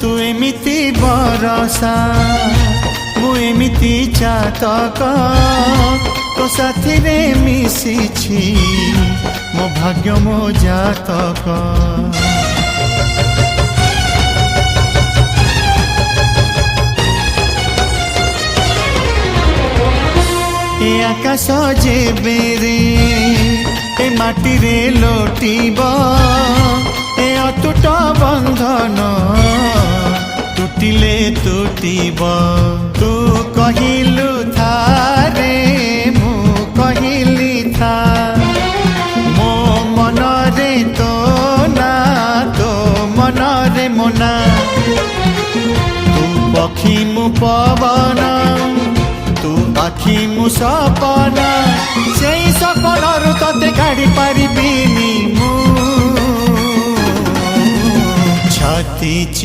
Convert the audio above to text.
तू एमिति बरसा मु एमिति चातक तो साथी रे मिशिछि मो भाग्य मो जातक। ए आकाश जेबे रे ए माटी रे लोटिब ए अटूट बंधन टूटिले टूटिब। तू कहिलु था रे मु कहिली था मो मन रे तो ना तो मन रे मोना। तू पक्षी मु पवन तू आखि मु सपना से सपनरु तते काढ़ी पारिबिनी मु छाती